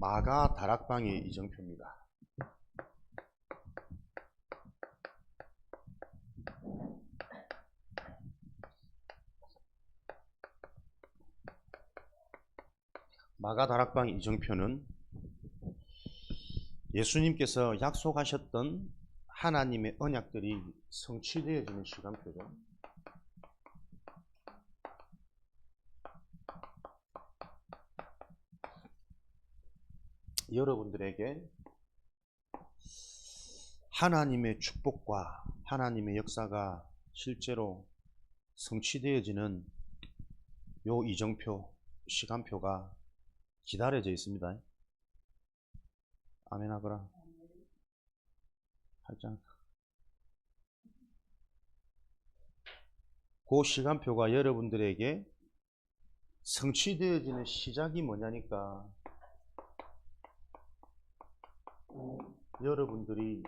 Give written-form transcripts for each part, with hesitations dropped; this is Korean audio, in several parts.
마가 다락방의 이정표입니다. 마가 다락방의 이정표는 예수님께서 약속하셨던 하나님의 언약들이 성취되어지는 시간표죠. 여러분들에게 하나님의 축복과 하나님의 역사가 실제로 성취되어지는 요 이정표, 시간표가 기다려져 있습니다. 아멘 하거라. 8장. 그 시간표가 여러분들에게 성취되어지는 시작이 뭐냐니까 여러분들이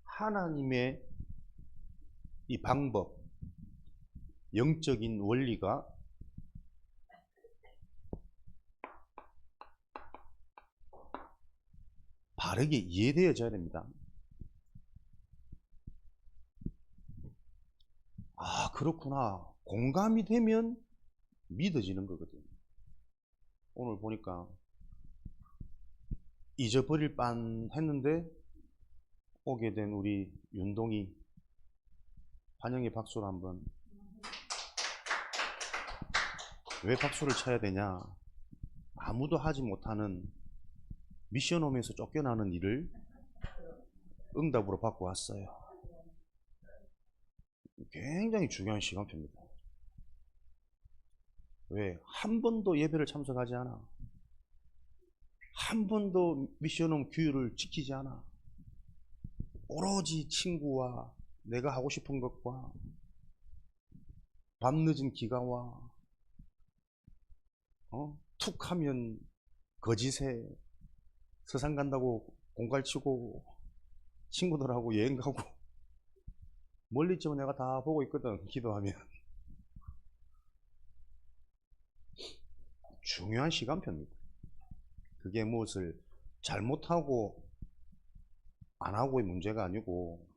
하나님의 이 방법, 영적인 원리가 바르게 이해되어져야 됩니다. 아, 그렇구나. 공감이 되면 믿어지는 거거든요. 오늘 보니까 잊어버릴 뻔 했는데 오게 된 우리 윤동이 환영의 박수로 한번. 왜 박수를 쳐야 되냐? 아무도 하지 못하는 미션홈에서 쫓겨나는 일을 응답으로 받고 왔어요. 굉장히 중요한 시간표입니다. 왜? 한 번도 예배를 참석하지 않아. 한 번도 미션홈 규율을 지키지 않아. 오로지 친구와 내가 하고 싶은 것과 밤늦은 기가와 툭 하면 거짓에 서산 간다고 공갈치고 친구들하고 여행 가고 멀리 있지만 내가 다 보고 있거든. 기도하면. 중요한 시간표입니다. 그게 무엇을 잘못하고 안 하고의 문제가 아니고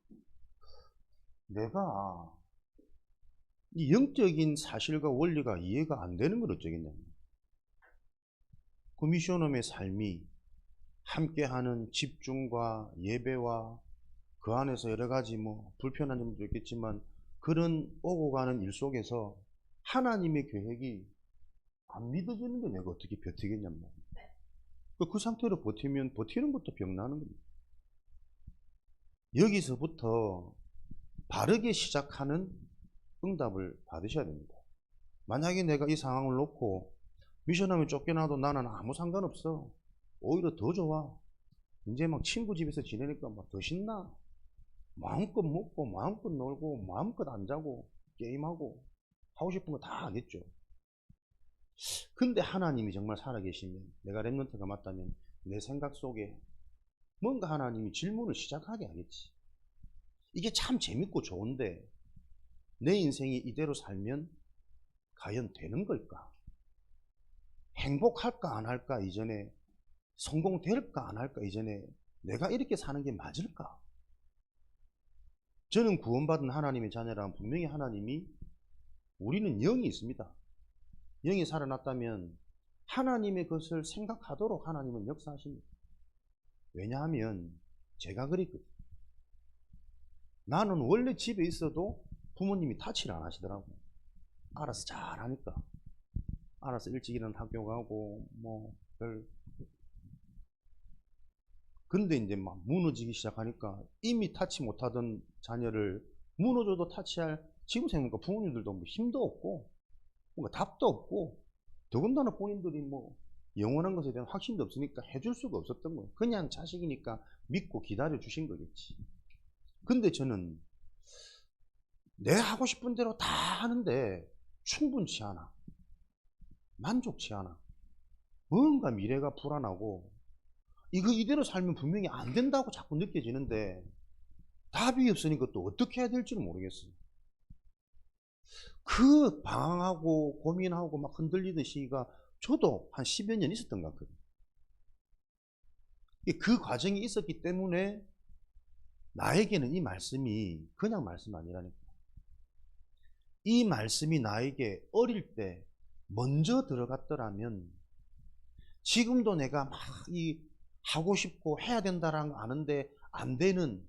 내가 이 영적인 사실과 원리가 이해가 안 되는 건 어쩌겠냐. 그 미션홈의 삶이 함께하는 집중과 예배와 그 안에서 여러 가지 불편한 점도 있겠지만 그런 오고 가는 일 속에서 하나님의 계획이 안 믿어지는 게 내가 어떻게 버티겠냔 말이야. 그 상태로 버티면 버티는 것도 병나는 겁니다. 여기서부터 바르게 시작하는 응답을 받으셔야 됩니다. 만약에 내가 이 상황을 놓고 미션홈에 쫓겨나도 나는 아무 상관없어. 오히려 더 좋아. 이제 막 친구 집에서 지내니까 막 더 신나. 마음껏 먹고 마음껏 놀고 마음껏 안 자고 게임하고 하고 싶은 거 다 하겠죠. 근데 하나님이 정말 살아계시면 내가 렘넌트가 맞다면 내 생각 속에 뭔가 하나님이 질문을 시작하게 하겠지. 이게 참 재밌고 좋은데 내 인생이 이대로 살면 과연 되는 걸까? 행복할까 안 할까 이전에, 성공될까 안 할까 이전에 내가 이렇게 사는 게 맞을까? 저는 구원받은 하나님의 자녀라면 분명히 하나님이, 우리는 영이 있습니다. 영이 살아났다면 하나님의 것을 생각하도록 하나님은 역사하십니다. 왜냐하면 제가 그랬거든요. 나는 원래 집에 있어도 부모님이 타치를 안 하시더라고요. 알아서 잘 하니까. 알아서 일찍 일어나 학교 가고 근데 이제 막 무너지기 시작하니까 이미 타치 못하던 자녀를 무너져도 타치할, 지금 생각해보니까 부모님들도 힘도 없고 뭔가 답도 없고 더군다나 본인들이 영원한 것에 대한 확신도 없으니까 해줄 수가 없었던 거예요. 그냥 자식이니까 믿고 기다려 주신 거겠지. 근데 저는 내가 하고 싶은 대로 다 하는데 충분치 않아. 만족치 않아. 뭔가 미래가 불안하고 이거 이대로 살면 분명히 안 된다고 자꾸 느껴지는데 답이 없으니까 또 어떻게 해야 될지는 모르겠어요. 그 방황하고 고민하고 막 흔들리던 시기가 저도 한 10여 년 있었던 것 같거든요. 그 과정이 있었기 때문에 나에게는 이 말씀이 그냥 말씀 아니라니까. 이 말씀이 나에게 어릴 때 먼저 들어갔더라면 지금도 내가 막 하고 싶고 해야 된다라는 거 아는데 안 되는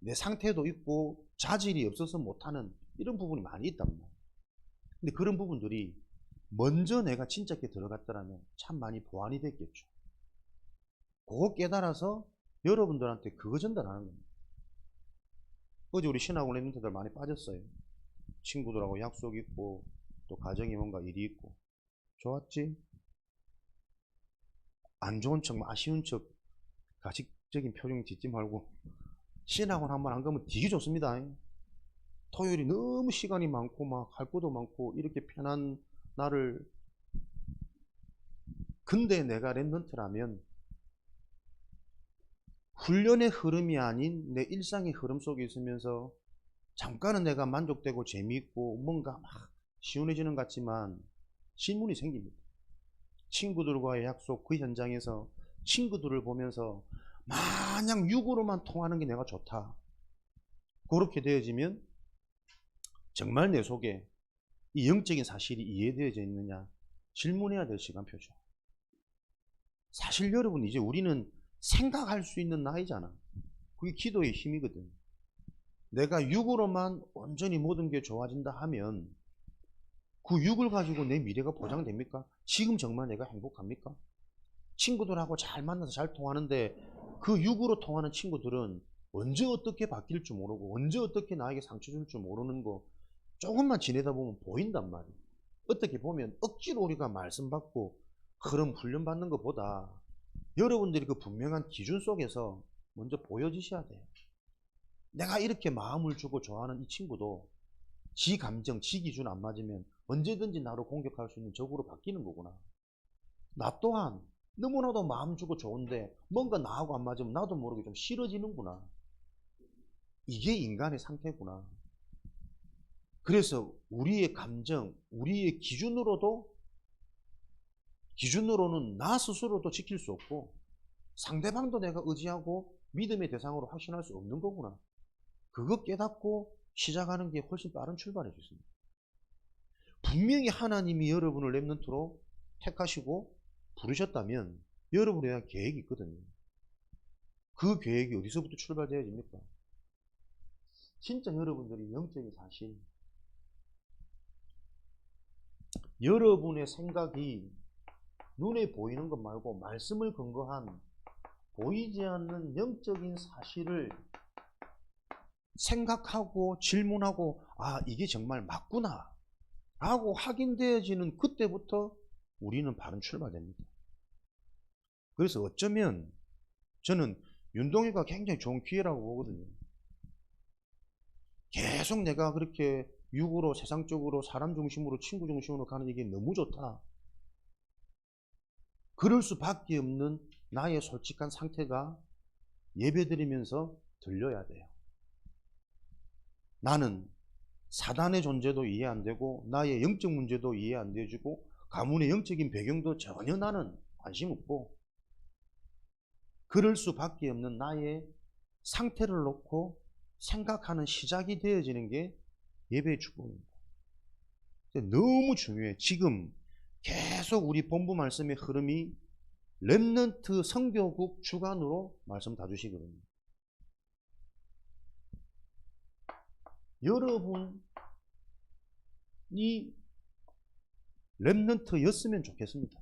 내 상태도 있고 자질이 없어서 못하는 이런 부분이 많이 있단 말이에요. 근데 그런 부분들이 먼저 내가 진짜게 들어갔더라면 참 많이 보완이 됐겠죠. 그거 깨달아서 여러분들한테 그거 전달하는 겁니다. 어제 우리 신학원 랩런트들 많이 빠졌어요. 친구들하고 약속 있고 또 가정에 뭔가 일이 있고. 좋았지? 안 좋은 척, 아쉬운 척, 가식적인 표정 짓지 말고 신학원 한번 안 가면 되게 좋습니다. 토요일이 너무 시간이 많고 막 할 것도 많고 이렇게 편한 날을, 근데 내가 랩런트라면 훈련의 흐름이 아닌 내 일상의 흐름 속에 있으면서 잠깐은 내가 만족되고 재미있고 뭔가 막 시원해지는 것 같지만 질문이 생깁니다. 친구들과의 약속 그 현장에서 친구들을 보면서 마냥 육으로만 통하는 게 내가 좋다. 그렇게 되어지면 정말 내 속에 이 영적인 사실이 이해되어져 있느냐 질문해야 될 시간표죠. 사실 여러분, 이제 우리는 생각할 수 있는 나이잖아. 그게 기도의 힘이거든. 내가 육으로만 온전히 모든 게 좋아진다 하면 그 육을 가지고 내 미래가 보장됩니까? 지금 정말 내가 행복합니까? 친구들하고 잘 만나서 잘 통하는데 그 육으로 통하는 친구들은 언제 어떻게 바뀔 줄 모르고 언제 어떻게 나에게 상처 줄 줄 모르는 거 조금만 지내다 보면 보인단 말이에요. 어떻게 보면 억지로 우리가 말씀 받고 그런 훈련 받는 것보다 여러분들이 그 분명한 기준 속에서 먼저 보여지셔야 돼요. 내가 이렇게 마음을 주고 좋아하는 이 친구도 지 감정, 지 기준 안 맞으면 언제든지 나를 공격할 수 있는 적으로 바뀌는 거구나. 나 또한 너무나도 마음 주고 좋은데 뭔가 나하고 안 맞으면 나도 모르게 좀 싫어지는구나. 이게 인간의 상태구나. 그래서 우리의 감정, 우리의 기준으로는 나 스스로도 지킬 수 없고 상대방도 내가 의지하고 믿음의 대상으로 확신할 수 없는 거구나. 그거 깨닫고 시작하는 게 훨씬 빠른 출발일 수 있습니다. 분명히 하나님이 여러분을 랩런트로 택하시고 부르셨다면 여러분에 대한 계획이 있거든요. 그 계획이 어디서부터 출발되어집니까? 진짜 여러분들이 영적인 사실, 여러분의 생각이 눈에 보이는 것 말고 말씀을 근거한 보이지 않는 영적인 사실을 생각하고 질문하고 이게 정말 맞구나 라고 확인되어지는 그때부터 우리는 바른 출발됩니다. 그래서 어쩌면 저는 윤동이가 굉장히 좋은 기회라고 보거든요. 계속 내가 그렇게 육으로 세상적으로 사람 중심으로 친구 중심으로 가는 이게 너무 좋다. 그럴 수밖에 없는 나의 솔직한 상태가 예배드리면서 들려야 돼요. 나는 사단의 존재도 이해 안 되고 나의 영적 문제도 이해 안 되어지고 가문의 영적인 배경도 전혀 나는 관심 없고 그럴 수밖에 없는 나의 상태를 놓고 생각하는 시작이 되어지는 게 예배의 축복입니다. 너무 중요해. 지금 계속 우리 본부 말씀의 흐름이 랩런트 선교국 주관으로 말씀 다 주시거든요. 여러분이 랩런트였으면 좋겠습니다.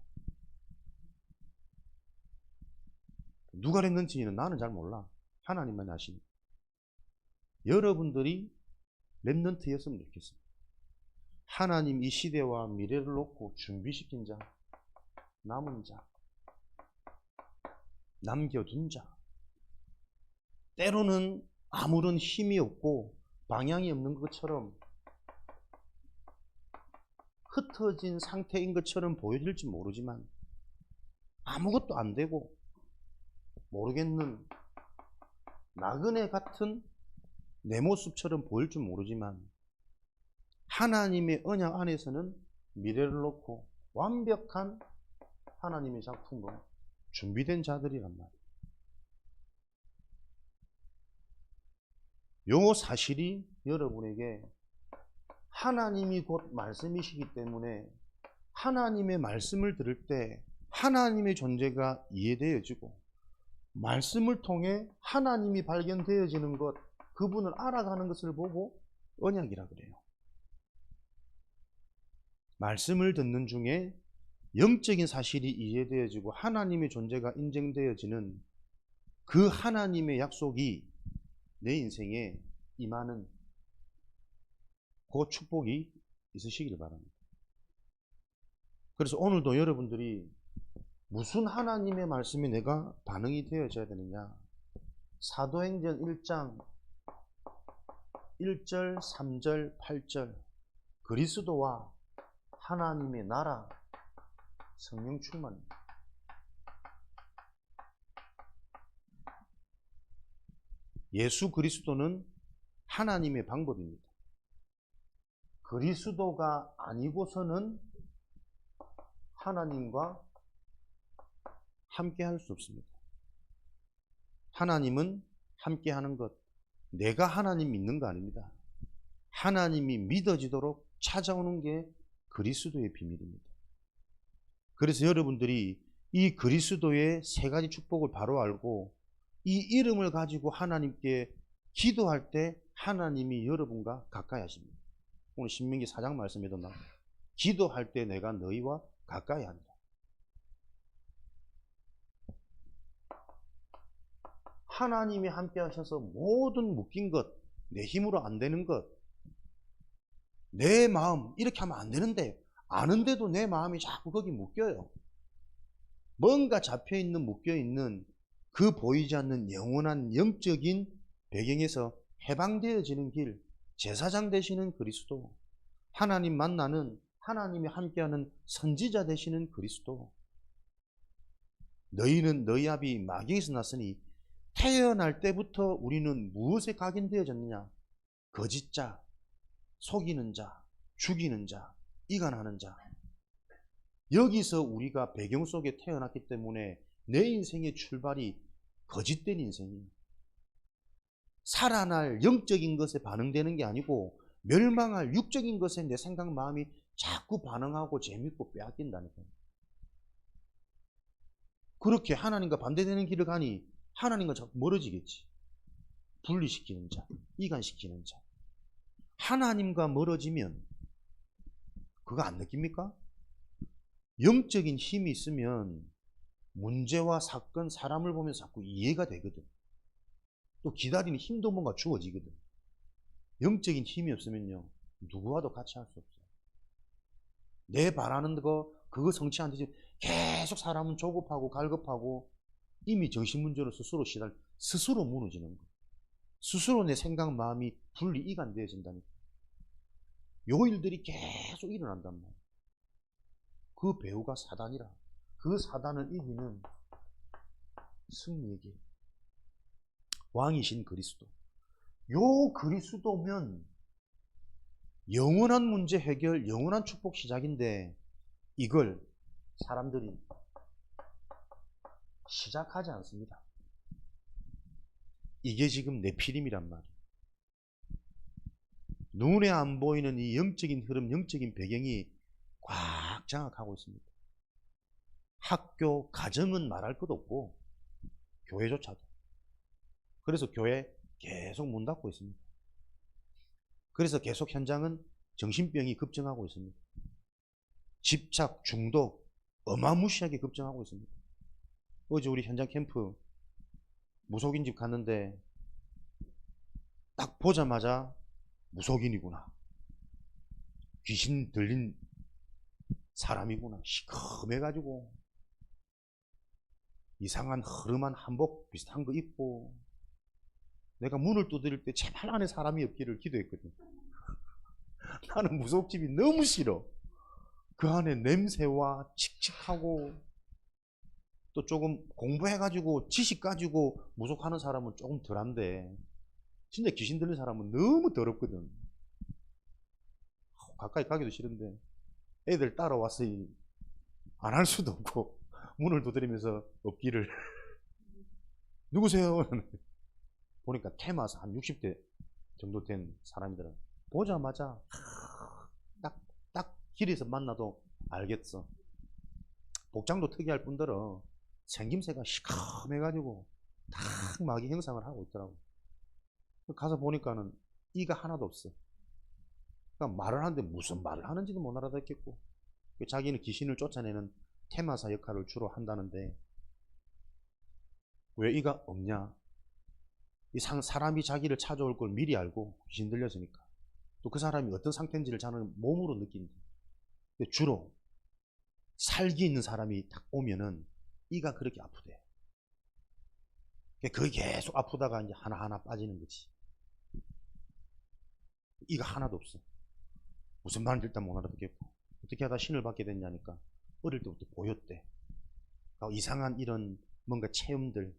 누가 랩런트인지는 나는 잘 몰라. 하나님만 아십니다. 여러분들이 랩런트였으면 좋겠습니다. 하나님 이 시대와 미래를 놓고 준비시킨 자, 남은 자, 남겨둔 자, 때로는 아무런 힘이 없고 방향이 없는 것처럼 흩어진 상태인 것처럼 보여질지 모르지만 아무것도 안 되고 모르겠는 나그네 같은 내 모습처럼 보일 줄 모르지만 하나님의 언약 안에서는 미래를 놓고 완벽한 하나님의 작품으로 준비된 자들이란 말이에요. 요 사실이 여러분에게 하나님이 곧 말씀이시기 때문에 하나님의 말씀을 들을 때 하나님의 존재가 이해되어지고 말씀을 통해 하나님이 발견되어지는 것, 그분을 알아가는 것을 보고 언약이라 그래요. 말씀을 듣는 중에 영적인 사실이 이해되어지고 하나님의 존재가 인정되어지는 그 하나님의 약속이 내 인생에 임하는 그 축복이 있으시길 바랍니다. 그래서 오늘도 여러분들이 무슨 하나님의 말씀이 내가 반응이 되어져야 되느냐. 사도행전 1장 1절, 3절, 8절 그리스도와 하나님의 나라 성령 충만. 예수 그리스도는 하나님의 방법입니다. 그리스도가 아니고서는 하나님과 함께 할 수 없습니다. 하나님은 함께 하는 것, 내가 하나님 믿는 거 아닙니다. 하나님이 믿어지도록 찾아오는 게 그리스도의 비밀입니다. 그래서 여러분들이 이 그리스도의 세 가지 축복을 바로 알고 이 이름을 가지고 하나님께 기도할 때 하나님이 여러분과 가까이 하십니다. 오늘 신명기 4장 말씀에도 나옵니다. 기도할 때 내가 너희와 가까이 한다. 하나님이 함께 하셔서 모든 묶인 것, 내 힘으로 안 되는 것, 내 마음 이렇게 하면 안 되는데 아는데도 내 마음이 자꾸 거기 묶여요. 뭔가 잡혀있는 묶여있는 그 보이지 않는 영원한 영적인 배경에서 해방되어지는 길, 제사장 되시는 그리스도, 하나님 만나는 하나님이 함께하는 선지자 되시는 그리스도. 너희는 너희 아비 마귀에서 났으니 태어날 때부터 우리는 무엇에 각인되어졌느냐? 거짓자, 속이는 자, 죽이는 자, 이간하는 자. 여기서 우리가 배경 속에 태어났기 때문에 내 인생의 출발이 거짓된 인생이에요. 살아날 영적인 것에 반응되는 게 아니고 멸망할 육적인 것에 내 생각 마음이 자꾸 반응하고 재밌고 빼앗긴다니까요. 그렇게 하나님과 반대되는 길을 가니 하나님과 자꾸 멀어지겠지. 분리시키는 자, 이간시키는 자. 하나님과 멀어지면 그거 안 느낍니까? 영적인 힘이 있으면 문제와 사건, 사람을 보면서 자꾸 이해가 되거든. 또 기다리는 힘도 뭔가 주어지거든. 영적인 힘이 없으면요, 누구와도 같이 할 수 없어요. 내 바라는 거, 그거 성취 안 되지. 계속 사람은 조급하고 갈급하고 이미 정신문제로 스스로 무너지는 거예요. 스스로 내 생각, 마음이 분리, 이간되어진다니까. 요 일들이 계속 일어난단 말이에요. 그 배우가 사단이라. 그 사단을 이기는 승리의 길. 왕이신 그리스도. 요 그리스도면 영원한 문제 해결, 영원한 축복 시작인데 이걸 사람들이 시작하지 않습니다. 이게 지금 네피림이란 말이에요. 눈에 안 보이는 이 영적인 흐름, 영적인 배경이 꽉 장악하고 있습니다. 학교, 가정은 말할 것 없고 교회조차도. 그래서 교회 계속 문 닫고 있습니다. 그래서 계속 현장은 정신병이 급증하고 있습니다. 집착, 중독 어마무시하게 급증하고 있습니다. 어제 우리 현장 캠프 무속인 집 갔는데 딱 보자마자 무속인이구나, 귀신 들린 사람이구나, 시커매가지고 이상한 흐름한 한복 비슷한 거 입고, 내가 문을 두드릴 때 제발 안에 사람이 없기를 기도했거든. 나는 무속집이 너무 싫어. 그 안에 냄새와 칙칙하고, 또 조금 공부해가지고 지식 가지고 무속하는 사람은 조금 덜한데 진짜 귀신 들린 사람은 너무 더럽거든. 가까이 가기도 싫은데 애들 따라와서 안 할 수도 없고 문을 두드리면서 업기를 누구세요? 보니까 테마사 한 60대 정도 된 사람이더라. 보자마자 딱 길에서 만나도 알겠어. 복장도 특이할 뿐더러 생김새가 시커매가지고 딱 마귀 형상을 하고 있더라고. 가서 보니까는 이가 하나도 없어. 그러니까 말을 하는데 무슨 말을 하는지도 못 알아듣겠고, 자기는 귀신을 쫓아내는 테마사 역할을 주로 한다는데 왜 이가 없냐? 이 사람이 자기를 찾아올 걸 미리 알고 귀신 들렸으니까. 또 그 사람이 어떤 상태인지를 자는 몸으로 느낀다. 주로 살기 있는 사람이 딱 오면은 이가 그렇게 아프대. 그게 계속 아프다가 이제 하나하나 빠지는 거지. 이가 하나도 없어. 무슨 말인지 일단 못 알아듣겠고, 어떻게 하다 신을 받게 됐냐니까 어릴 때부터 보였대. 그러니까 이상한 이런 뭔가 체험들,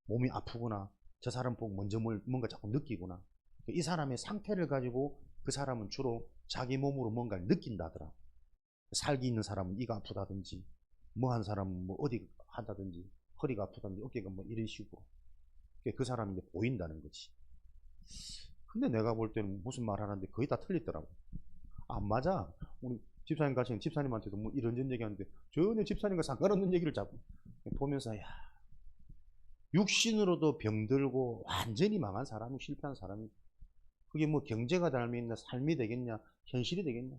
몸이 아프구나, 저 사람 보고 먼저 뭔가 자꾸 느끼구나. 이 사람의 상태를 가지고 그 사람은 주로 자기 몸으로 뭔가를 느낀다더라. 살기 있는 사람은 이가 아프다든지, 뭐 한 사람은 뭐 어디 한다든지, 허리가 아프다든지, 어깨가 뭐 이런 식으로 그 사람이 이제 보인다는 거지. 근데 내가 볼 때는 무슨 말 하는데 거의 다 틀리더라고. 안 맞아. 우리 집사님 가시는 집사님한테도 뭐 이런저런 얘기하는데 전혀 집사님과 상관없는 얘기를 자꾸 보면서, 야, 육신으로도 병들고 완전히 망한 사람이, 실패한 사람이, 그게 뭐 경제가 닮아있나, 삶이 되겠냐, 현실이 되겠냐.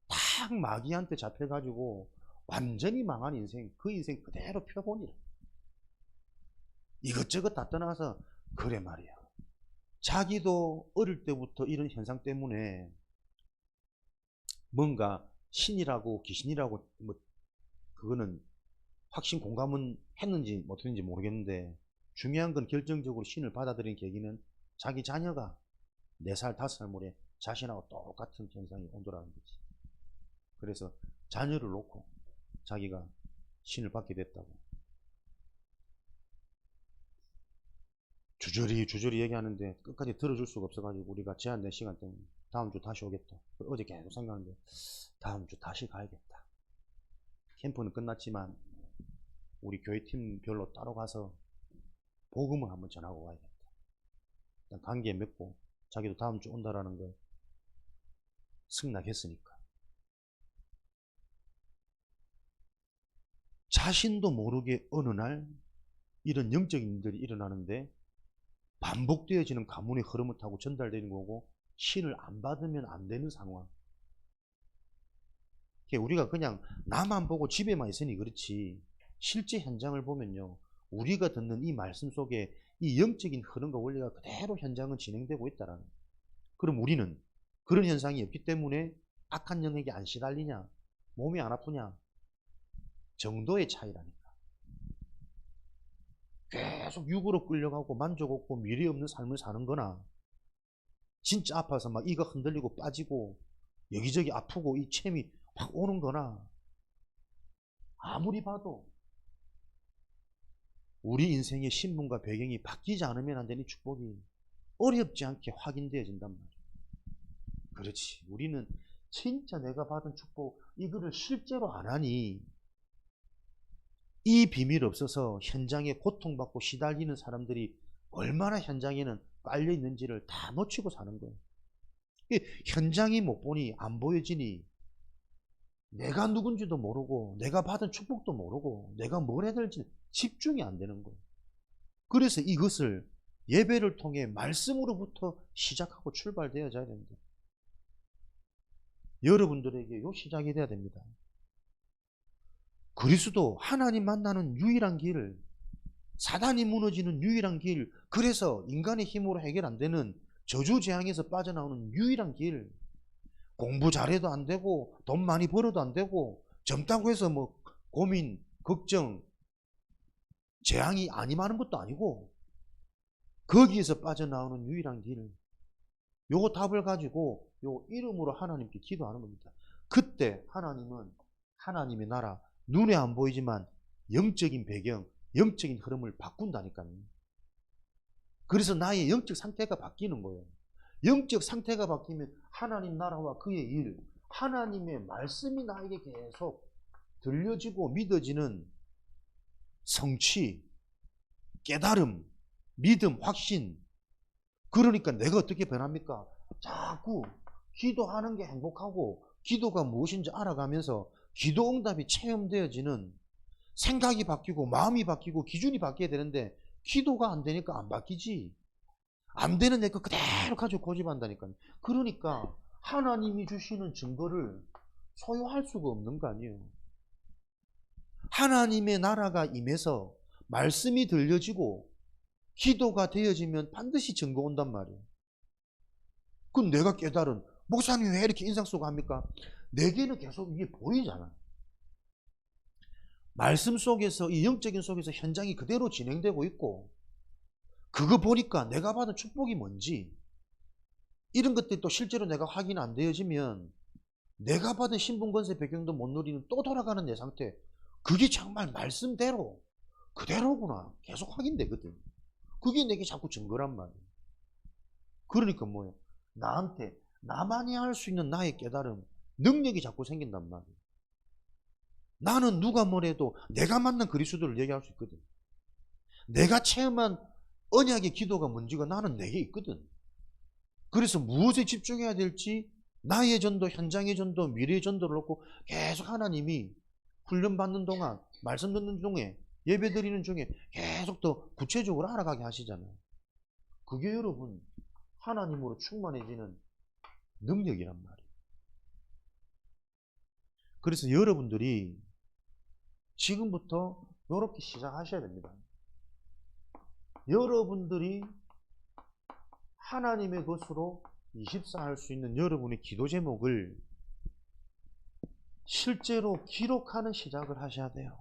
딱 마귀한테 잡혀가지고 완전히 망한 인생, 그 인생 그대로 펴보니라. 이것저것 다 떠나서 그래 말이야. 자기도 어릴 때부터 이런 현상 때문에 뭔가 신이라고 귀신이라고 뭐 그거는 확신 공감은 했는지 못했는지 모르겠는데, 중요한 건 결정적으로 신을 받아들인 계기는 자기 자녀가 4살, 5살 모에 자신하고 똑같은 현상이 온다라는 거지. 그래서 자녀를 놓고 자기가 신을 받게 됐다고. 주저리 얘기하는데 끝까지 들어줄 수가 없어가지고 우리가 제한된 시간 때문에 다음 주 다시 오겠다. 어제 계속 생각하는데 다음 주 다시 가야겠다. 캠프는 끝났지만 우리 교회팀별로 따로 가서 복음을 한번 전하고 가야겠다. 일단 관계 맺고 자기도 다음 주 온다라는 걸 승낙했으니까. 자신도 모르게 어느 날 이런 영적인 일들이 일어나는데 반복되어지는 가문의 흐름을 타고 전달되는 거고, 신을 안 받으면 안 되는 상황. 우리가 그냥 나만 보고 집에만 있으니 그렇지, 실제 현장을 보면요, 우리가 듣는 이 말씀 속에 이 영적인 흐름과 원리가 그대로 현장은 진행되고 있다라는 거예요. 그럼 우리는 그런 현상이 없기 때문에 악한 영역에 안 시달리냐, 몸이 안 아프냐, 정도의 차이라니까. 계속 육으로 끌려가고 만족 없고 미래 없는 삶을 사는 거나, 진짜 아파서 막 이가 흔들리고 빠지고 여기저기 아프고 이 체미 확 오는 거나, 아무리 봐도 우리 인생의 신분과 배경이 바뀌지 않으면 안 되는 축복이 어렵지 않게 확인되어진단 말이야. 그렇지. 우리는 진짜 내가 받은 축복, 이거를 실제로 안 하니 이 비밀 없어서 현장에 고통받고 시달리는 사람들이 얼마나 현장에는 깔려 있는지를 다 놓치고 사는 거예요. 현장이 못 보니, 안 보여지니, 내가 누군지도 모르고 내가 받은 축복도 모르고 내가 뭘 해야 될지 집중이 안 되는 거예요. 그래서 이것을 예배를 통해 말씀으로부터 시작하고 출발되어져야 됩니다. 여러분들에게 요 시작이 돼야 됩니다. 그리스도, 하나님 만나는 유일한 길, 사단이 무너지는 유일한 길, 그래서 인간의 힘으로 해결 안 되는 저주재앙에서 빠져나오는 유일한 길, 공부 잘해도 안 되고 돈 많이 벌어도 안 되고 젊다고 해서 뭐 고민, 걱정, 재앙이 안 임하는 것도 아니고, 거기에서 빠져나오는 유일한 길, 요거 답을 가지고 요 이름으로 하나님께 기도하는 겁니다. 그때 하나님은 하나님의 나라, 눈에 안 보이지만 영적인 배경, 영적인 흐름을 바꾼다니까요. 그래서 나의 영적 상태가 바뀌는 거예요. 영적 상태가 바뀌면 하나님 나라와 그의 일, 하나님의 말씀이 나에게 계속 들려지고 믿어지는 성취, 깨달음, 믿음, 확신. 그러니까 내가 어떻게 변합니까? 자꾸 기도하는 게 행복하고 기도가 무엇인지 알아가면서 기도 응답이 체험되어지는 생각이 바뀌고 마음이 바뀌고 기준이 바뀌어야 되는데 기도가 안 되니까 안 바뀌지. 안 되는 내 거 그대로 가지고 고집한다니까요. 그러니까 하나님이 주시는 증거를 소유할 수가 없는 거 아니에요. 하나님의 나라가 임해서 말씀이 들려지고 기도가 되어지면 반드시 증거 온단 말이에요. 그럼 내가 깨달은 목사님 왜 이렇게 인상 쓰고 합니까? 내게는 계속 이게 보이잖아. 말씀 속에서 이 영적인 속에서 현장이 그대로 진행되고 있고 그거 보니까 내가 받은 축복이 뭔지 이런 것들이 또 실제로 내가 확인 안 되어지면 내가 받은 신분 권세 배경도 못 누리는 또 돌아가는 내 상태 그게 정말 말씀대로 그대로구나 계속 확인되거든. 그게 내게 자꾸 증거란 말이에요. 그러니까 뭐예요? 나한테 나만이 할 수 있는 나의 깨달음 능력이 자꾸 생긴단 말이에요. 나는 누가 뭐래도 내가 만난 그리스도를 얘기할 수 있거든. 내가 체험한 언약의 기도가 뭔지가 나는 내게 있거든. 그래서 무엇에 집중해야 될지 나의 전도, 현장의 전도, 미래의 전도를 놓고 계속 하나님이 훈련받는 동안, 말씀 듣는 중에, 예배 드리는 중에 계속 더 구체적으로 알아가게 하시잖아요. 그게 여러분 하나님으로 충만해지는 능력이란 말이에요. 그래서 여러분들이 지금부터 이렇게 시작하셔야 됩니다. 여러분들이 하나님의 것으로 24할 수 있는 여러분의 기도 제목을 실제로 기록하는 시작을 하셔야 돼요.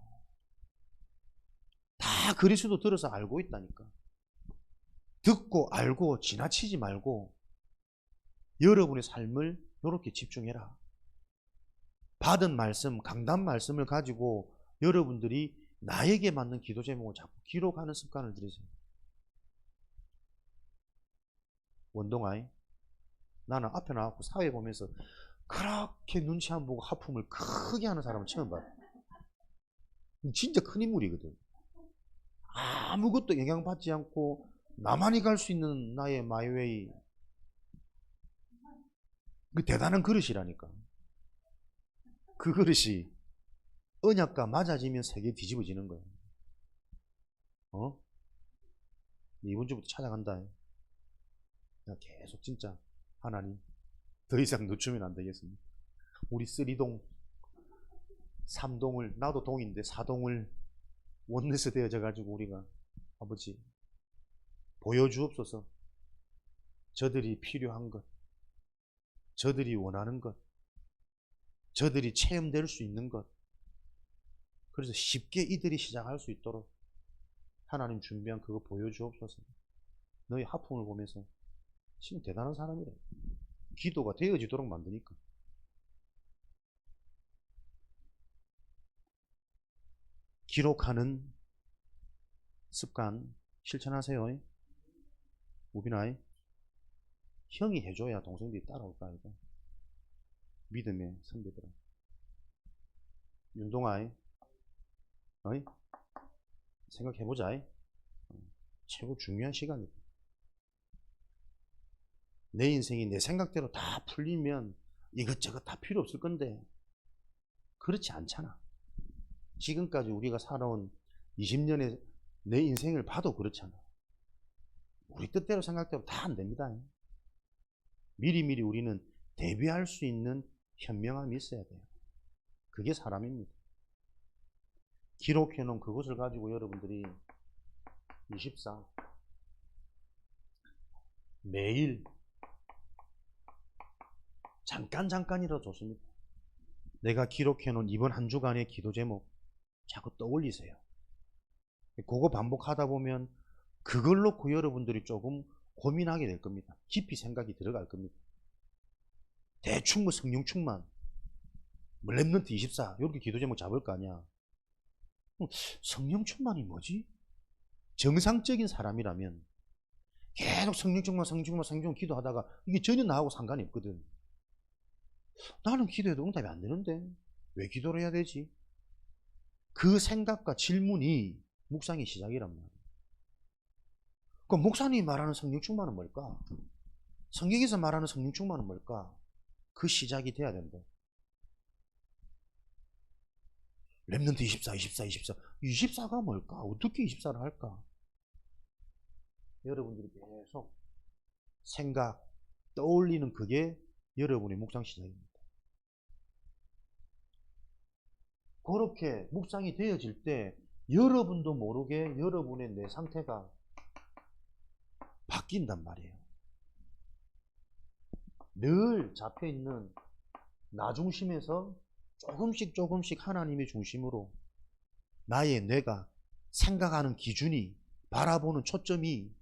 다 그리스도 들어서 알고 있다니까. 듣고 알고 지나치지 말고 여러분의 삶을 이렇게 집중해라. 받은 말씀, 강단 말씀을 가지고 여러분들이 나에게 맞는 기도 제목을 자꾸 기록하는 습관을 들이세요. 원동아이, 나는 앞에 나와서 사회 보면서 그렇게 눈치 안 보고 하품을 크게 하는 사람을 처음 봐요. 진짜 큰 인물이거든. 아무것도 영향받지 않고 나만이 갈 수 있는 나의 마이웨이. 그 대단한 그릇이라니까. 그 그릇이 언약과 맞아지면 세계 뒤집어지는 거예요. 이번 주부터 찾아간다. 계속 진짜 하나님 더 이상 늦추면 안 되겠습니다. 우리 3동 3동을 나도 동인데 4동을 원내스 되어져 가지고 우리가 아버지 보여주옵소서. 저들이 필요한 것, 저들이 원하는 것, 저들이 체험될 수 있는 것. 그래서 쉽게 이들이 시작할 수 있도록 하나님 준비한 그거 보여주옵소서. 너희 하품을 보면서 지금 대단한 사람이래. 기도가 되어지도록 만드니까. 기록하는 습관 실천하세요. 우빈아이. 형이 해줘야 동생들이 따라올까 이거. 믿음의 선배들아. 윤동아이. 어이? 생각해보자. 최고 중요한 시간이다. 내 인생이 내 생각대로 다 풀리면 이것저것 다 필요 없을 건데 그렇지 않잖아. 지금까지 우리가 살아온 20년의 내 인생을 봐도 그렇잖아. 우리 뜻대로 생각대로 다 안 됩니다. 미리미리 우리는 대비할 수 있는 현명함이 있어야 돼요. 그게 사람입니다. 기록해 놓은 그것을 가지고 여러분들이 24 매일 잠깐이라도 좋습니다. 내가 기록해 놓은 이번 한 주간의 기도 제목 자꾸 떠올리세요. 그거 반복하다 보면 그걸 놓고 여러분들이 조금 고민하게 될 겁니다. 깊이 생각이 들어갈 겁니다. 대충 뭐 성령충만 뭐 랩넌트 24 이렇게 기도 제목 잡을 거 아니야. 성령충만이 뭐지? 정상적인 사람이라면 계속 성령충만 기도하다가 이게 전혀 나하고 상관이 없거든. 나는 기도해도 응답이 안 되는데 왜 기도를 해야 되지? 그 생각과 질문이 묵상의 시작이란 말이에요. 그럼 목사님이 말하는 성령 충만은 뭘까? 성경에서 말하는 성령 충만은 뭘까? 그 시작이 돼야 된다. 렘넌트 24, 24, 24. 24가 뭘까? 어떻게 24를 할까? 여러분들이 계속 생각, 떠올리는 그게 여러분의 묵상 시작입니다. 그렇게 묵상이 되어질 때 여러분도 모르게 여러분의 내 상태가 바뀐단 말이에요. 늘 잡혀있는 나 중심에서 조금씩 하나님의 중심으로 나의 뇌가 생각하는 기준이, 바라보는 초점이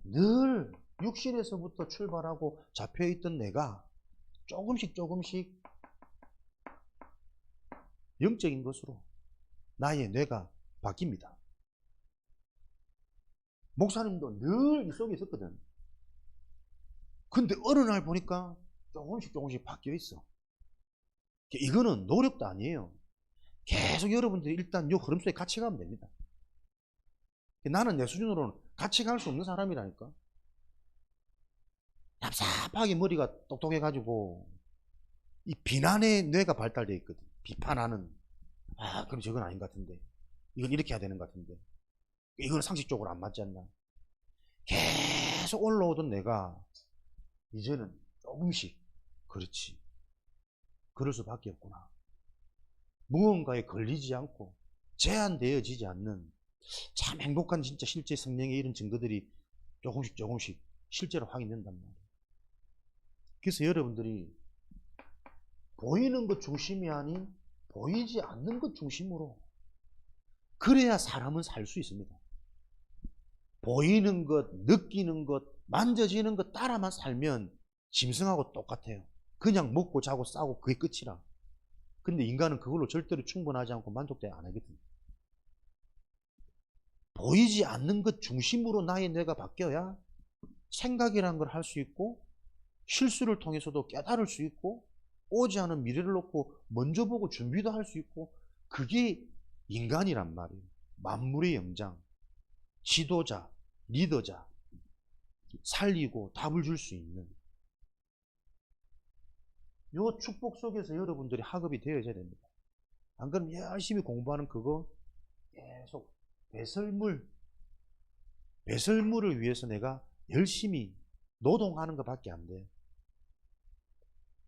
늘 육신에서부터 출발하고 잡혀있던 내가 조금씩 영적인 것으로 나의 뇌가 바뀝니다. 목사님도 늘 이 속에 있었거든. 근데 어느 날 보니까 조금씩 바뀌어 있어. 이거는 노력도 아니에요. 계속 여러분들이 일단 이 흐름 속에 같이 가면 됩니다. 나는 내 수준으로는 같이 갈 수 없는 사람이라니까. 납삽하게 머리가 똑똑해가지고 이 비난의 뇌가 발달되어 있거든. 비판하는, 아 그럼 저건 아닌 것 같은데, 이건 이렇게 해야 되는 것 같은데, 이건 상식적으로 안 맞지 않나. 계속 올라오던 내가 이제는 조금씩, 그렇지, 그럴 수밖에 없구나. 무언가에 걸리지 않고 제한되어지지 않는 참 행복한 진짜 실제 성령의 이런 증거들이 조금씩 실제로 확인된단 말이에요. 그래서 여러분들이 보이는 것 중심이 아닌 보이지 않는 것 중심으로, 그래야 사람은 살 수 있습니다. 보이는 것, 느끼는 것, 만져지는 것 따라만 살면 짐승하고 똑같아요. 그냥 먹고 자고 싸고 그게 끝이라. 근데 인간은 그걸로 절대로 충분하지 않고 만족돼 안 하거든요. 보이지 않는 것 중심으로 나의 뇌가 바뀌어야 생각이라는 걸 할 수 있고, 실수를 통해서도 깨달을 수 있고, 오지 않은 미래를 놓고 먼저 보고 준비도 할 수 있고, 그게 인간이란 말이에요. 만물의 영장, 지도자, 리더자, 살리고 답을 줄 수 있는 요 축복 속에서 여러분들이 학업이 되어져야 됩니다. 안 그러면 열심히 공부하는 그거 계속 배설물을 위해서 내가 열심히 노동하는 것밖에 안 돼요.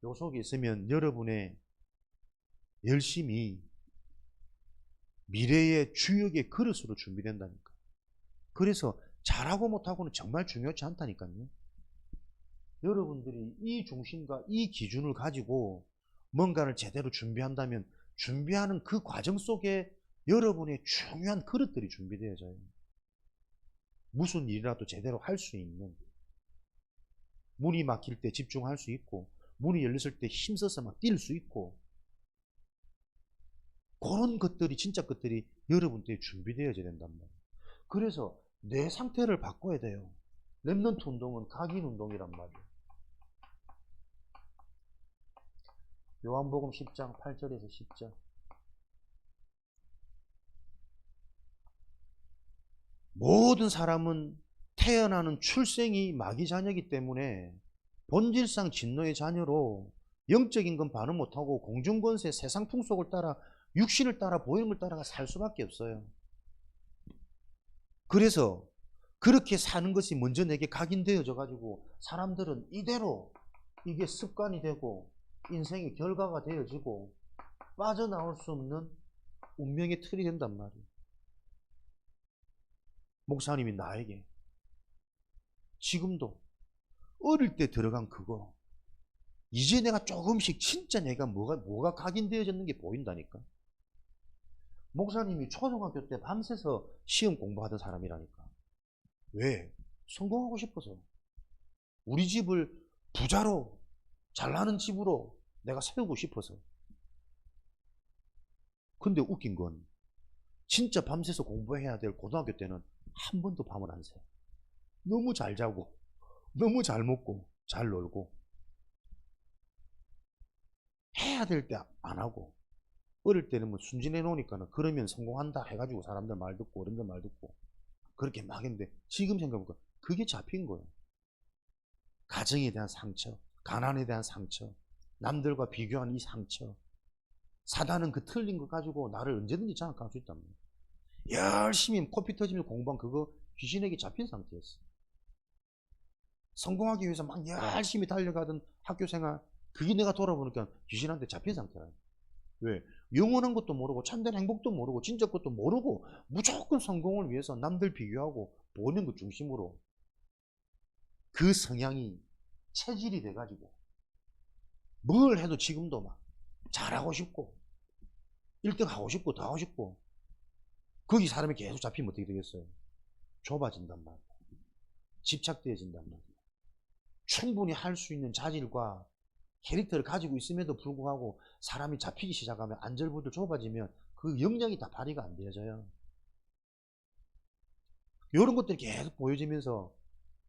요 속에 있으면 여러분의 열심히 미래의 주역의 그릇으로 준비된다니까. 그래서 잘하고 못하고는 정말 중요하지 않다니까요. 여러분들이 이 중심과 이 기준을 가지고 뭔가를 제대로 준비한다면 준비하는 그 과정 속에 여러분의 중요한 그릇들이 준비되어져요. 무슨 일이라도 제대로 할 수 있는, 문이 막힐 때 집중할 수 있고, 문이 열렸을 때 힘써서 막 뛸 수 있고, 그런 것들이, 진짜 것들이 여러분들이 준비되어져야 된단 말이에요. 그래서 내 상태를 바꿔야 돼요. 렘넌트 운동은 각인 운동이란 말이에요. 요한복음 10장 8절에서 10절. 모든 사람은 태어나는 출생이 마귀 자녀이기 때문에 본질상 진노의 자녀로 영적인 건 반응 못하고 공중권세, 세상 풍속을 따라, 육신을 따라, 보이는 걸 따라가 살 수밖에 없어요. 그래서 그렇게 사는 것이 먼저 내게 각인되어져 가지고 사람들은 이대로 이게 습관이 되고 인생의 결과가 되어지고 빠져나올 수 없는 운명의 틀이 된단 말이에요. 목사님이 나에게 지금도 어릴 때 들어간 그거, 이제 내가 조금씩 진짜 내가 뭐가 각인되어졌는 게 보인다니까. 목사님이 초등학교 때 밤새서 시험 공부하던 사람이라니까. 왜? 성공하고 싶어서. 우리 집을 부자로, 잘나는 집으로 내가 세우고 싶어서. 근데 웃긴 건 진짜 밤새서 공부해야 될 고등학교 때는 한 번도 밤을 안 새. 너무 잘 자고, 너무 잘 먹고, 잘 놀고. 해야 될 때 안 하고. 어릴 때는 뭐 순진해 놓으니까는 그러면 성공한다 해가지고 사람들 말 듣고 어른들 말 듣고 그렇게 막 했는데 지금 생각해보니까 그게 잡힌 거예요. 가정에 대한 상처, 가난에 대한 상처, 남들과 비교하는 이 상처. 사단은 그 틀린 거 가지고 나를 언제든지 장악할 수 있단 말이에요. 열심히 코피 터지면서 공부한 그거 귀신에게 잡힌 상태였어. 성공하기 위해서 막 열심히 달려가던 학교 생활, 그게 내가 돌아보니까 귀신한테 잡힌 상태라. 왜? 영원한 것도 모르고 참된 행복도 모르고 진짜 것도 모르고 무조건 성공을 위해서 남들 비교하고 보는 것 중심으로 그 성향이 체질이 돼가지고 뭘 해도 지금도 막 잘하고 싶고 1등 하고 싶고 더 하고 싶고 거기 사람이 계속 잡히면 어떻게 되겠어요? 좁아진단 말이에요. 집착되어진단 말이에요. 충분히 할 수 있는 자질과 캐릭터를 가지고 있음에도 불구하고 사람이 잡히기 시작하면 안절부절 좁아지면 그 역량이 다 발휘가 안 되어져요. 이런 것들이 계속 보여지면서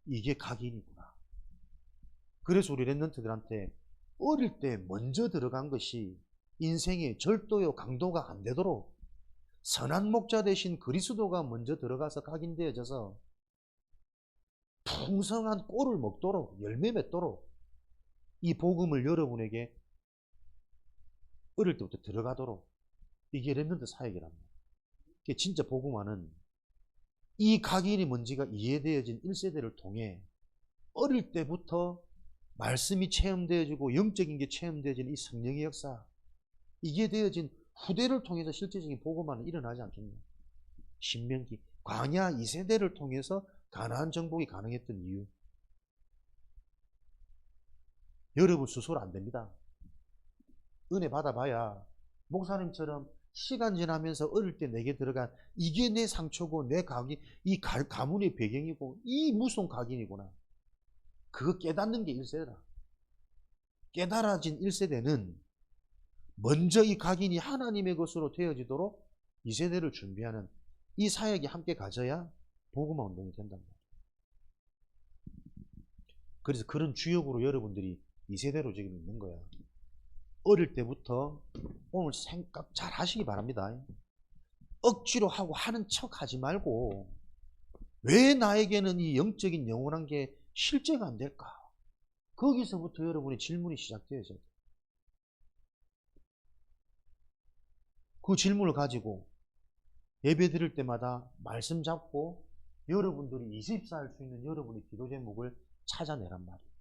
이게 각인이구나. 그래서 우리 랩런트들한테 어릴 때 먼저 들어간 것이 인생의 절도요 강도가 안 되도록 선한 목자 대신 그리스도가 먼저 들어가서 각인되어져서 풍성한 꼴을 먹도록 열매 맺도록 이 복음을 여러분에게 어릴 때부터 들어가도록 이게 랩런트 사역이랍니다. 진짜 복음화는 이 각인이 뭔지가 이해되어진 1세대를 통해 어릴 때부터 말씀이 체험되어지고 영적인 게 체험되어진 이 성령의 역사, 이게 되어진 후대를 통해서 실제적인 복음화는 일어나지 않겠냐. 신명기, 광야 2세대를 통해서 가나안 정복이 가능했던 이유. 여러분 스스로 안 됩니다. 은혜 받아봐야 목사님처럼 시간 지나면서 어릴 때 내게 들어간 이게 내 상처고 내 각인, 이 가문의 배경이고 이 무서운 각인이구나. 그거 깨닫는 게 1세대다. 깨달아진 1세대는 먼저 이 각인이 하나님의 것으로 되어지도록 2세대를 준비하는 이 사역이 함께 가져야 복음화 운동이 된단 말이에요. 그래서 그런 주역으로 여러분들이 2세대로 지금 있는 거야. 어릴 때부터 오늘 생각 잘 하시기 바랍니다. 억지로 하고 하는 척 하지 말고 왜 나에게는 이 영적인 영원한 게 실제가 안 될까? 거기서부터 여러분의 질문이 시작되어져요. 그 질문을 가지고 예배 드릴 때마다 말씀 잡고 여러분들이 24할 수 있는 여러분의 기도 제목을 찾아내란 말이에요.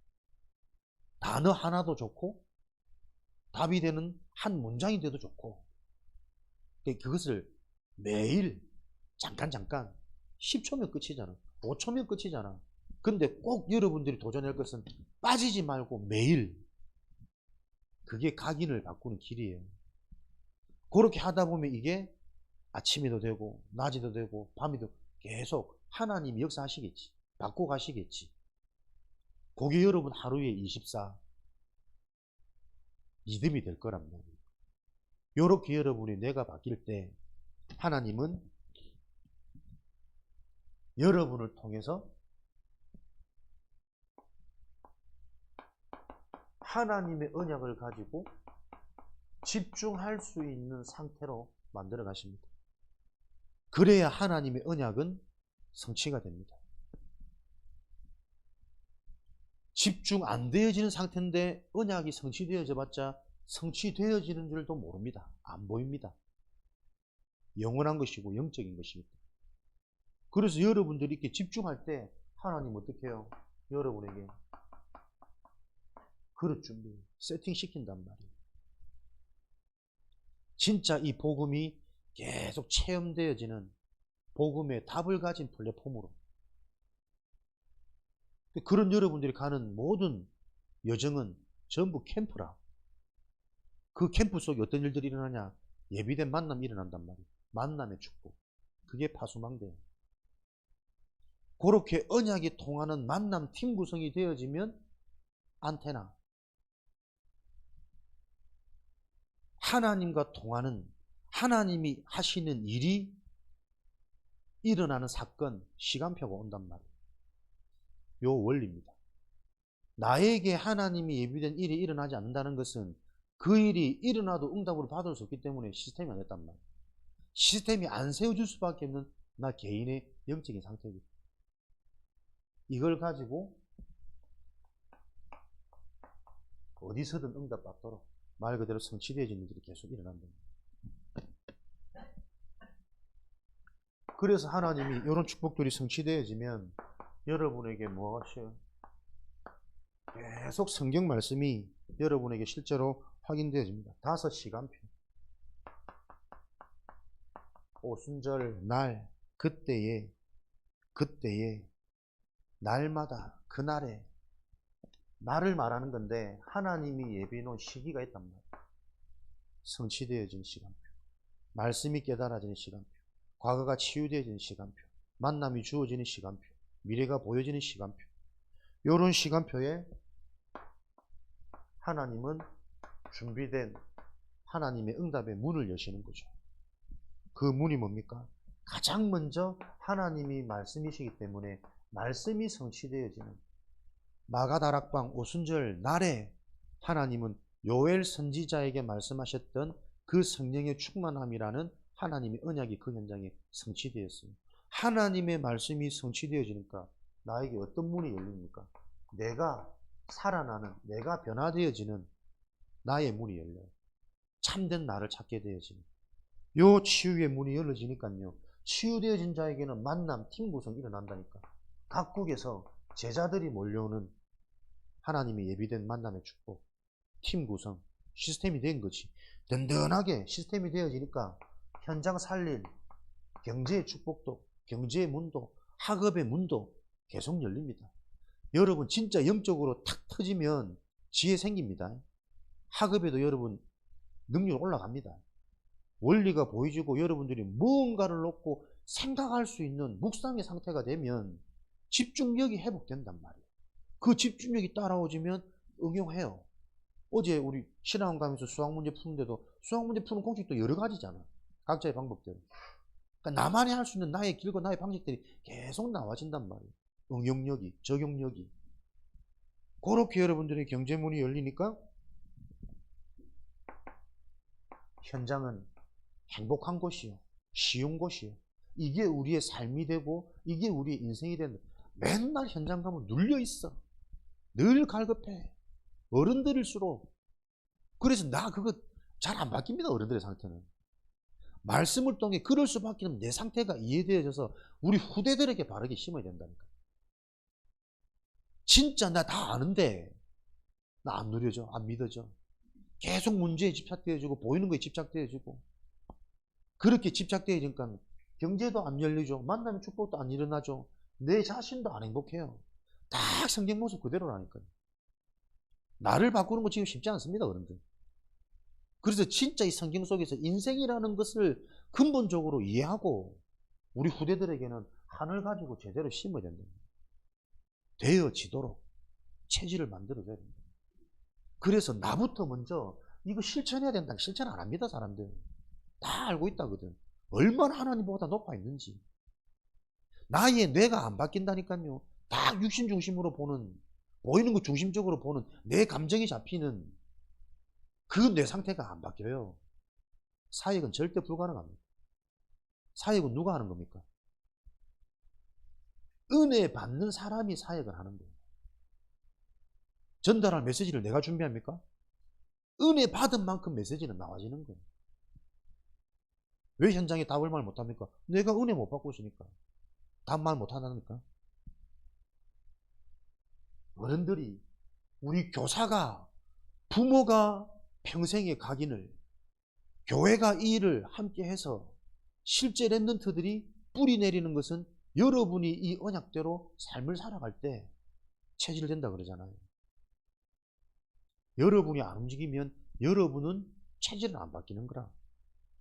단어 하나도 좋고 답이 되는 한 문장이 돼도 좋고 그것을 매일 잠깐 10초면 끝이잖아. 5초면 끝이잖아. 근데 꼭 여러분들이 도전할 것은 빠지지 말고 매일 그게 각인을 바꾸는 길이에요. 그렇게 하다 보면 이게 아침에도 되고 낮에도 되고 밤에도 계속 하나님이 역사하시겠지. 바꿔 가시겠지. 그게 여러분 하루에 24 믿음이 될 거란 말이에요. 이렇게 여러분이 내가 바뀔 때 하나님은 여러분을 통해서 하나님의 언약을 가지고 집중할 수 있는 상태로 만들어 가십니다. 그래야 하나님의 언약은 성취가 됩니다. 집중 안 되어지는 상태인데 언약이 성취되어져 봤자 성취되어지는 줄도 모릅니다. 안 보입니다. 영원한 것이고 영적인 것입니다. 그래서 여러분들이 이렇게 집중할 때 하나님 어떻게 해요? 여러분에게 그릇 준비, 세팅시킨단 말이에요. 진짜 이 복음이 계속 체험되어지는 복음의 답을 가진 플랫폼으로 그런 여러분들이 가는 모든 여정은 전부 캠프라. 그 캠프 속에 어떤 일들이 일어나냐? 예비된 만남이 일어난단 말이에요. 만남의 축복. 그게 파수망대예요. 그렇게 언약이 통하는 만남 팀 구성이 되어지면 안테나. 하나님과 통하는 하나님이 하시는 일이 일어나는 사건, 시간표가 온단 말이에요. 요 원리입니다. 나에게 하나님이 예비된 일이 일어나지 않는다는 것은 그 일이 일어나도 응답을 받을 수 없기 때문에 시스템이 안 됐단 말이에요. 시스템이 안 세워줄 수밖에 없는 나 개인의 영적인 상태입니다. 이걸 가지고 어디서든 응답받도록 말 그대로 성취되어지는 일이 계속 일어난다. 그래서 하나님이 이런 축복들이 성취되어지면 여러분에게 뭐가 하셔요? 계속 성경 말씀이 여러분에게 실제로 확인되어집니다. 5시간표. 오순절 날 그때에 날마다 그날에 날을 말하는 건데 하나님이 예비해 놓은 시기가 있단 말이에요. 성취되어진 시간표, 말씀이 깨달아지는 시간표, 과거가 치유되어지는 시간표, 만남이 주어지는 시간표, 미래가 보여지는 시간표. 이런 시간표에 하나님은 준비된 하나님의 응답의 문을 여시는 거죠. 그 문이 뭡니까? 가장 먼저 하나님이 말씀이시기 때문에 말씀이 성취되어지는 마가다락방 오순절 날에 하나님은 요엘 선지자에게 말씀하셨던 그 성령의 충만함이라는 하나님의 언약이 그 현장에 성취되었어요. 하나님의 말씀이 성취되어지니까 나에게 어떤 문이 열립니까? 내가 살아나는, 내가 변화되어지는 나의 문이 열려요. 참된 나를 찾게 되어지는. 요 치유의 문이 열려지니까요. 치유되어진 자에게는 만남, 팀 구성이 일어난다니까. 각국에서 제자들이 몰려오는 하나님의 예비된 만남의 축복, 팀 구성, 시스템이 된 거지. 든든하게 시스템이 되어지니까 현장 살릴 경제의 축복도, 경제의 문도, 학업의 문도 계속 열립니다. 여러분 진짜 영적으로 탁 터지면 지혜 생깁니다. 학업에도 여러분 능력 올라갑니다. 원리가 보여지고 여러분들이 무언가를 놓고 생각할 수 있는 묵상의 상태가 되면 집중력이 회복된단 말이에요. 그 집중력이 따라오지면 응용해요. 어제 우리 신학원 가면서 수학문제 푸는데도 수학문제 푸는 공식도 여러 가지잖아. 각자의 방법대로. 그러니까 나만이 할 수 있는 나의 길과 나의 방식들이 계속 나와진단 말이에요. 응용력이, 적용력이. 그렇게 여러분들의 경제문이 열리니까 현장은 행복한 곳이요, 쉬운 곳이요. 이게 우리의 삶이 되고 이게 우리의 인생이 된다. 맨날 현장 가면 눌려 있어. 늘 갈급해. 어른들일수록. 그래서 나 그거 잘 안 바뀝니다. 어른들의 상태는. 말씀을 통해 그럴 수밖에 없는 내 상태가 이해되어져서 우리 후대들에게 바르게 심어야 된다니까. 진짜 나 다 아는데 나 안 누려져, 안 믿어져. 계속 문제에 집착되어지고 보이는 거에 집착되어지고 그렇게 집착되어지니까 경제도 안 열리죠. 만남의 축복도 안 일어나죠. 내 자신도 안 행복해요. 딱 성경 모습 그대로라니까요. 나를 바꾸는 거 지금 쉽지 않습니다, 어른들. 그래서 진짜 이 성경 속에서 인생이라는 것을 근본적으로 이해하고 우리 후대들에게는 하늘 가지고 제대로 심어야 된다. 되어지도록 체질을 만들어줘야 된다. 그래서 나부터 먼저 이거 실천해야 된다. 실천 안 합니다, 사람들. 다 알고 있다거든. 얼마나 하나님보다 높아 있는지. 나의 뇌가 안 바뀐다니까요. 다 육신 중심으로 보는, 보이는 거 중심적으로 보는 내 감정이 잡히는 그 뇌 상태가 안 바뀌어요. 사역은 절대 불가능합니다. 사역은 누가 하는 겁니까? 은혜 받는 사람이 사역을 하는 거예요. 전달할 메시지를 내가 준비합니까? 은혜 받은 만큼 메시지는 나와지는 거예요. 왜 현장에 답을 말 못합니까? 내가 은혜 못 받고 있으니까. 답 말 못하다니까. 어른들이, 우리 교사가, 부모가 평생의 각인을, 교회가 이 일을 함께 해서 실제 랩런트들이 뿌리 내리는 것은 여러분이 이 언약대로 삶을 살아갈 때 체질된다 그러잖아요. 여러분이 안 움직이면 여러분은 체질은 안 바뀌는 거라.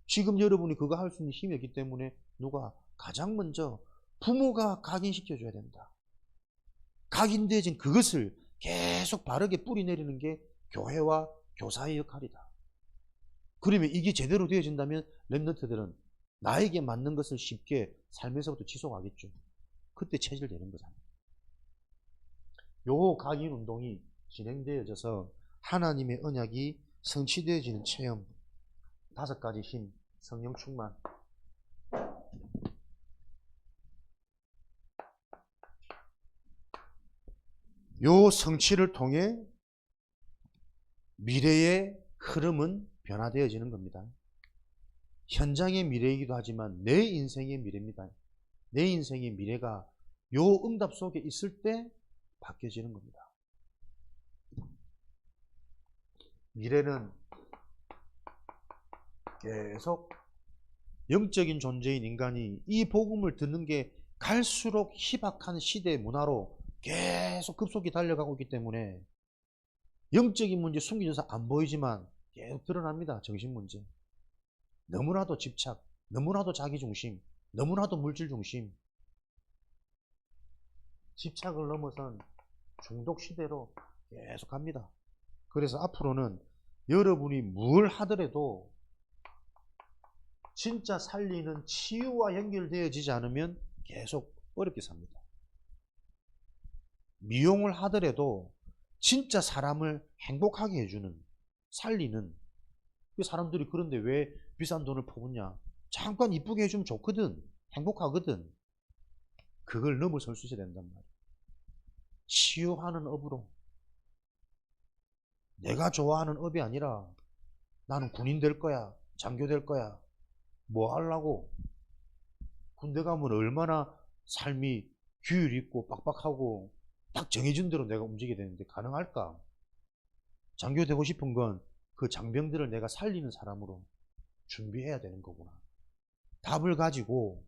지금 여러분이 그거 할 수 있는 힘이 없기 때문에 누가 가장 먼저 부모가 각인시켜줘야 된다. 각인되어진 그것을 계속 바르게 뿌리내리는 게 교회와 교사의 역할이다. 그러면 이게 제대로 되어진다면 랩런트들은 나에게 맞는 것을 쉽게 삶에서부터 지속하겠죠. 그때 체질되는 거잖아요. 요 각인 운동이 진행되어져서 하나님의 언약이 성취되어지는 체험. 5가지 힘. 성령 충만. 요 성취를 통해 미래의 흐름은 변화되어지는 겁니다. 현장의 미래이기도 하지만 내 인생의 미래입니다. 내 인생의 미래가 요 응답 속에 있을 때 바뀌어지는 겁니다. 미래는 계속 영적인 존재인 인간이 이 복음을 듣는 게 갈수록 희박한 시대의 문화로 계속 급속히 달려가고 있기 때문에 영적인 문제 숨겨져서 안 보이지만 계속 드러납니다. 정신 문제. 너무나도 집착, 너무나도 자기중심, 너무나도 물질중심. 집착을 넘어선 중독 시대로 계속 갑니다. 그래서 앞으로는 여러분이 뭘 하더라도 진짜 살리는 치유와 연결되어지지 않으면 계속 어렵게 삽니다. 미용을 하더라도 진짜 사람을 행복하게 해주는, 살리는, 사람들이 그런데 왜 비싼 돈을 퍼붓냐? 잠깐 이쁘게 해주면 좋거든. 행복하거든. 그걸 넘어설 수 있어야 된단 말이야. 치유하는 업으로. 내가 좋아하는 업이 아니라 나는 군인 될 거야, 장교 될 거야. 뭐 하려고? 군대 가면 얼마나 삶이 규율 있고 빡빡하고 딱 정해진 대로 내가 움직여야 되는데 가능할까? 장교 되고 싶은 건 그 장병들을 내가 살리는 사람으로 준비해야 되는 거구나. 답을 가지고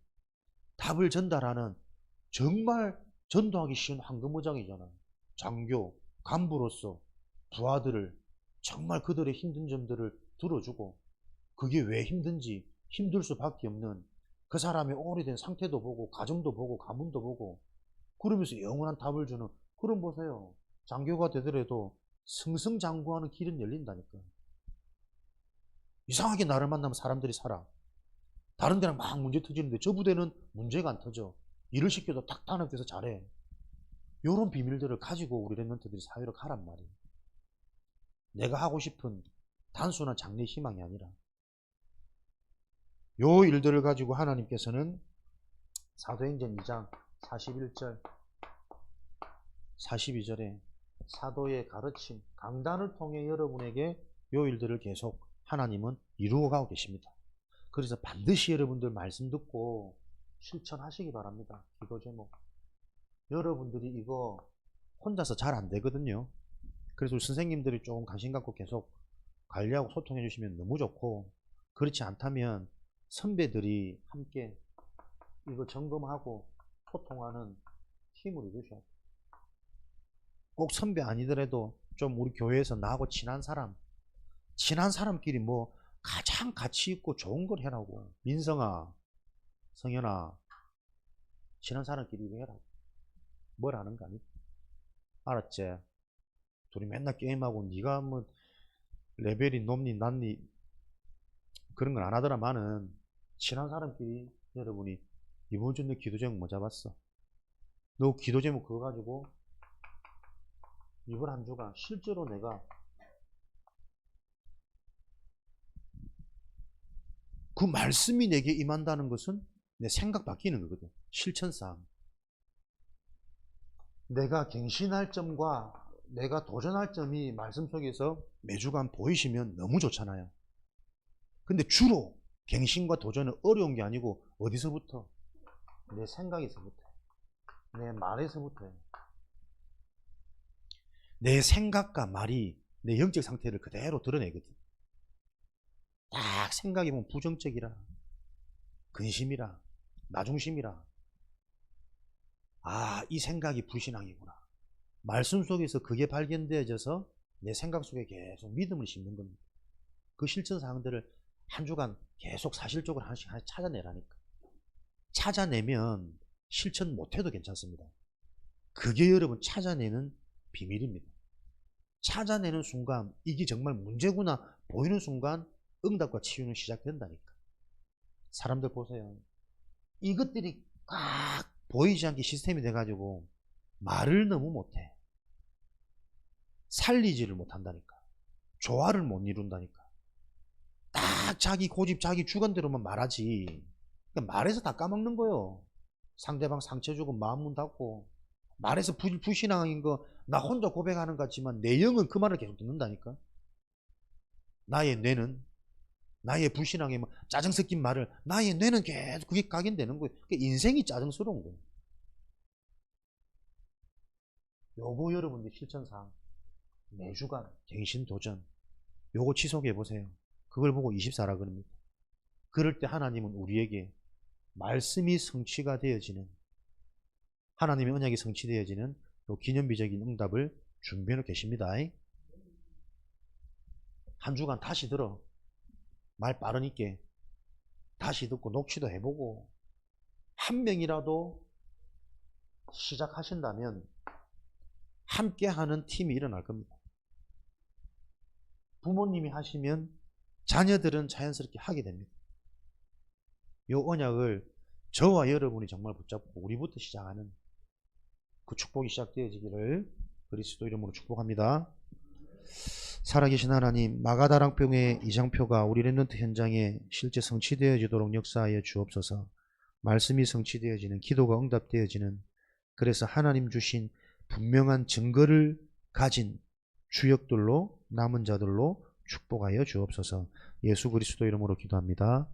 답을 전달하는 정말 전도하기 쉬운 황금어장이잖아. 장교, 간부로서 부하들을 정말 그들의 힘든 점들을 들어주고 그게 왜 힘든지 힘들 수밖에 없는 그 사람의 오래된 상태도 보고 가정도 보고 가문도 보고 그러면서 영원한 답을 주는. 그럼 보세요. 장교가 되더라도 승승장구하는 길은 열린다니까. 이상하게 나를 만나면 사람들이 살아. 다른 데랑 막 문제 터지는데 저 부대는 문제가 안 터져. 일을 시켜도 탁 단합돼서 잘해. 이런 비밀들을 가지고 우리 랩런트들이 사회로 가란 말이에요. 내가 하고 싶은 단순한 장래 희망이 아니라 요 일들을 가지고 하나님께서는 사도행전 2장 41절 42절에 사도의 가르침, 강단을 통해 여러분에게 요 일들을 계속 하나님은 이루어 가고 계십니다. 그래서 반드시 여러분들 말씀 듣고 실천하시기 바랍니다. 기도 제목. 여러분들이 이거 혼자서 잘 안 되거든요. 그래서 우리 선생님들이 조금 관심 갖고 계속 관리하고 소통해 주시면 너무 좋고, 그렇지 않다면 선배들이 함께 이거 점검하고 소통하는 팀을 이루셔야 돼요. 꼭 선배 아니더라도 좀 우리 교회에서 나하고 친한 사람끼리 뭐 가장 가치 있고 좋은 걸 해라고. 민성아, 성현아, 친한 사람끼리 이거 해라. 뭘 하는 거 아니야? 알았지? 둘이 맨날 게임하고 네가 뭐 레벨이 높니 낮니 그런 건 안 하더라마는 친한 사람끼리 여러분이 이번 주 내 기도 제목 뭐 잡았어? 너 기도 제목 그거 가지고 이번 한 주간 실제로 내가 그 말씀이 내게 임한다는 것은 내 생각 바뀌는 거거든. 실천상. 내가 갱신할 점과 내가 도전할 점이 말씀 속에서 매주간 보이시면 너무 좋잖아요. 근데 주로 갱신과 도전은 어려운 게 아니고 어디서부터? 내 생각에서부터, 내 말에서부터. 내 생각과 말이 내 영적 상태를 그대로 드러내거든. 딱 생각이 보면 부정적이라, 근심이라, 나중심이라. 아, 이 생각이 불신앙이구나. 말씀 속에서 그게 발견되어져서 내 생각 속에 계속 믿음을 심는 겁니다. 그 실천 사항들을 한 주간 계속 사실적으로 하나씩 찾아내라니까. 찾아내면 실천 못해도 괜찮습니다. 그게 여러분 찾아내는 비밀입니다. 찾아내는 순간 이게 정말 문제구나 보이는 순간 응답과 치유는 시작된다니까. 사람들 보세요. 이것들이 꽉 보이지 않게 시스템이 돼가지고 말을 너무 못해. 살리지를 못한다니까. 조화를 못 이룬다니까. 딱 자기 고집, 자기 주관대로만 말하지. 그러니까 말해서 다 까먹는 거예요. 상대방 상처 주고 마음 문 닫고. 말해서 불신앙인 거 나 혼자 고백하는 것 같지만 내 영은 그 말을 계속 듣는다니까. 나의 뇌는, 나의 불신앙의 짜증 섞인 말을 나의 뇌는 계속 그게 각인되는 거예요. 그러니까 인생이 짜증스러운 거예요. 요거 여러분들 실천사항 매주간 갱신 도전 요거 지속해 보세요. 그걸 보고 24라 그럽니다. 그럴 때 하나님은 우리에게 말씀이 성취가 되어지는, 하나님의 언약이 성취되어지는 요 기념비적인 응답을 준비해 계십니다. 한 주간 다시 들어. 말 빠르니까 다시 듣고 녹취도 해보고, 한 명이라도 시작하신다면 함께하는 팀이 일어날 겁니다. 부모님이 하시면 자녀들은 자연스럽게 하게 됩니다. 이 언약을 저와 여러분이 정말 붙잡고 우리부터 시작하는 그 축복이 시작되어지기를 그리스도 이름으로 축복합니다. 살아계신 하나님, 마가다락병의 이장표가 우리 렘넌트 현장에 실제 성취되어지도록 역사하여 주옵소서. 말씀이 성취되어지는, 기도가 응답되어지는, 그래서 하나님 주신 분명한 증거를 가진 주역들로, 남은 자들로 축복하여 주옵소서. 예수 그리스도 이름으로 기도합니다.